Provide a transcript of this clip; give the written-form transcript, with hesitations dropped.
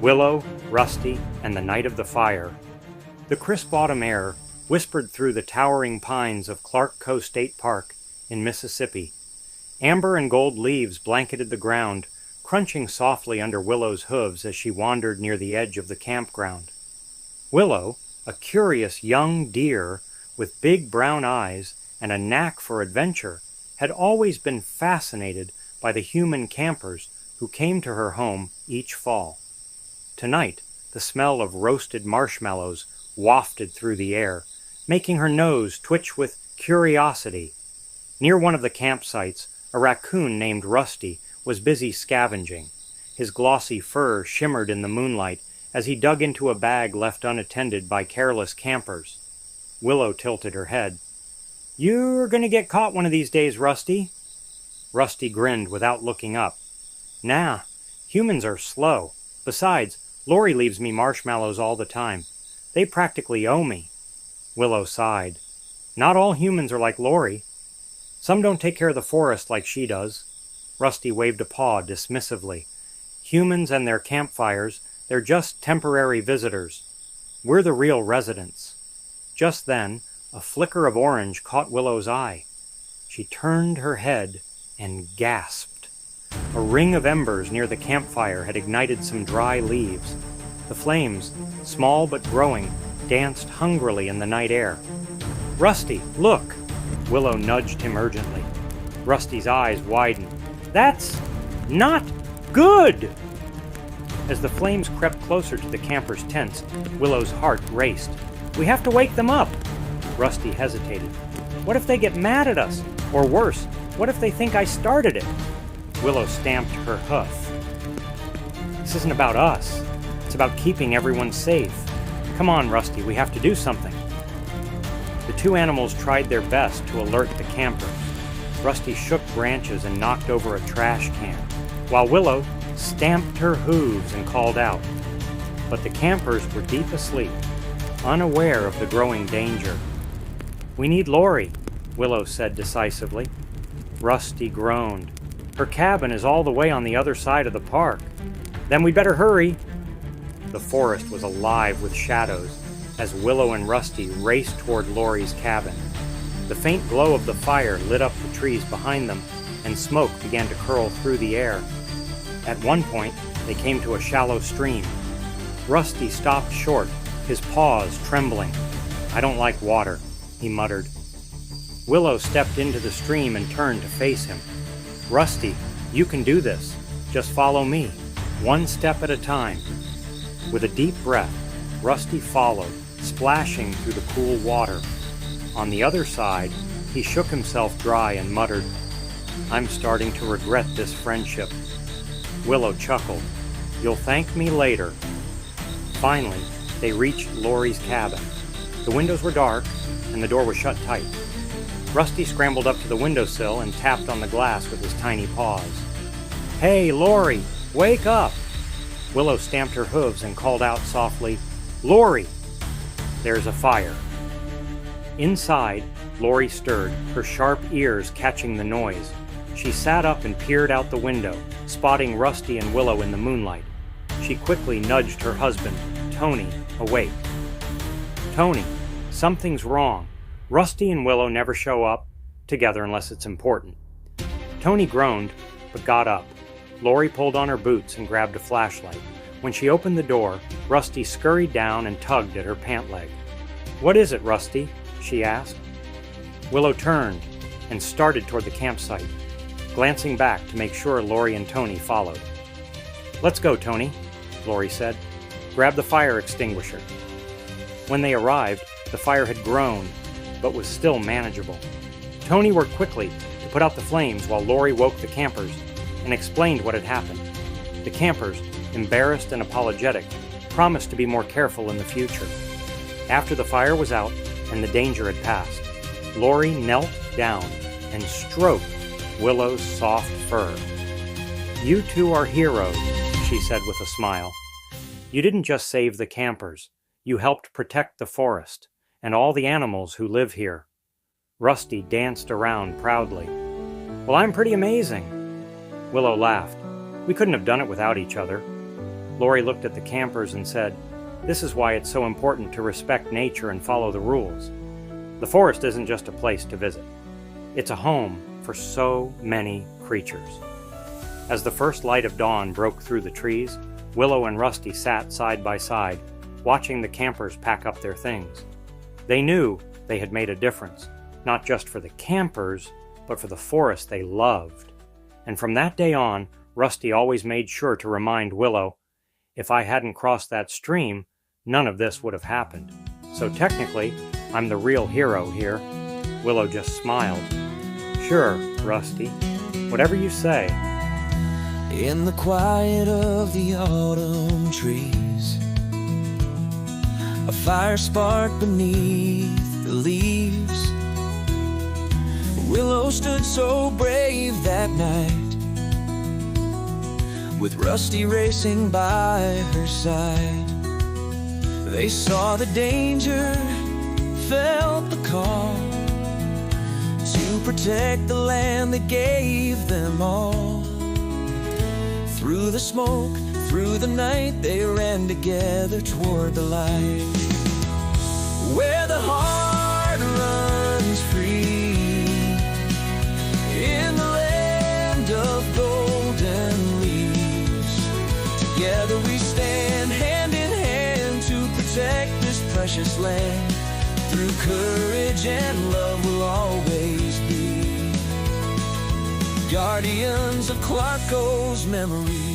Willow, Rusty, and the Night of the Fire. The crisp autumn air whispered through the towering pines of Clark Coe State Park in Mississippi. Amber and gold leaves blanketed the ground, crunching softly under Willow's hooves as she wandered near the edge of the campground. Willow, a curious young deer with big brown eyes and a knack for adventure, had always been fascinated by the human campers who came to her home each fall. Tonight, the smell of roasted marshmallows wafted through the air, making her nose twitch with curiosity. Near one of the campsites, a raccoon named Rusty was busy scavenging. His glossy fur shimmered in the moonlight as he dug into a bag left unattended by careless campers. Willow tilted her head. "You're going to get caught one of these days, Rusty." Rusty grinned without looking up. "Nah, humans are slow. Besides, Lori leaves me marshmallows all the time. They practically owe me." Willow sighed. "Not all humans are like Lori. Some don't take care of the forest like she does." Rusty waved a paw dismissively. "Humans and their campfires, they're just temporary visitors. We're the real residents." Just then, a flicker of orange caught Willow's eye. She turned her head and gasped. A ring of embers near the campfire had ignited some dry leaves. The flames, small but growing, danced hungrily in the night air. "Rusty, look!" Willow nudged him urgently. Rusty's eyes widened. "That's not good!" As the flames crept closer to the campers' tents, Willow's heart raced. "We have to wake them up!" Rusty hesitated. "What if they get mad at us? Or worse, what if they think I started it?" Willow stamped her hoof. "This isn't about us. It's about keeping everyone safe. Come on, Rusty, we have to do something." The two animals tried their best to alert the campers. Rusty shook branches and knocked over a trash can, while Willow stamped her hooves and called out. But the campers were deep asleep, unaware of the growing danger. "We need Lori," Willow said decisively. Rusty groaned. "Her cabin is all the way on the other side of the park." "Then we'd better hurry." The forest was alive with shadows as Willow and Rusty raced toward Lori's cabin. The faint glow of the fire lit up the trees behind them, and smoke began to curl through the air. At one point, they came to a shallow stream. Rusty stopped short, his paws trembling. "I don't like water," he muttered. Willow stepped into the stream and turned to face him. "Rusty, you can do this. Just follow me, one step at a time." With a deep breath, Rusty followed, splashing through the cool water. On the other side, he shook himself dry and muttered, "I'm starting to regret this friendship." Willow chuckled. "You'll thank me later." Finally, they reached Lori's cabin. The windows were dark, and the door was shut tight. Rusty scrambled up to the windowsill and tapped on the glass with his tiny paws. "Hey, Lori, wake up!" Willow stamped her hooves and called out softly, "Lori!" "There's a fire." Inside, Lori stirred, her sharp ears catching the noise. She sat up and peered out the window, spotting Rusty and Willow in the moonlight. She quickly nudged her husband, Tony, awake. "Tony, something's wrong. Rusty and Willow never show up together unless it's important." Tony groaned, but got up. Lori pulled on her boots and grabbed a flashlight. When she opened the door, Rusty scurried down and tugged at her pant leg. "What is it, Rusty?" she asked. Willow turned and started toward the campsite, glancing back to make sure Lori and Tony followed. "Let's go, Tony," Lori said. "Grab the fire extinguisher." When they arrived, the fire had grown, but was still manageable. Tony worked quickly to put out the flames while Lori woke the campers and explained what had happened. The campers, embarrassed and apologetic, promised to be more careful in the future. After the fire was out and the danger had passed, Lori knelt down and stroked Willow's soft fur. "You two are heroes," she said with a smile. "You didn't just save the campers. You helped protect the forest and all the animals who live here." Rusty danced around proudly. "Well, I'm pretty amazing." Willow laughed. "We couldn't have done it without each other." Lori looked at the campers and said, "This is why it's so important to respect nature and follow the rules. The forest isn't just a place to visit. It's a home for so many creatures." As the first light of dawn broke through the trees, Willow and Rusty sat side by side, watching the campers pack up their things. They knew they had made a difference, not just for the campers, but for the forest they loved. And from that day on, Rusty always made sure to remind Willow, "If I hadn't crossed that stream, none of this would have happened. So technically, I'm the real hero here." Willow just smiled. "Sure, Rusty. Whatever you say." In the quiet of the autumn trees, a fire sparked beneath the leaves. Willow stood so brave that night, with Rusty racing by her side. They saw the danger, felt the call to protect the land that gave them all. Through the smoke, through the night, they ran together toward the light, where the heart runs free, in the land of golden leaves. Together we stand hand in hand to protect this precious land. Through courage and love we'll always be guardians of Clarko's memory.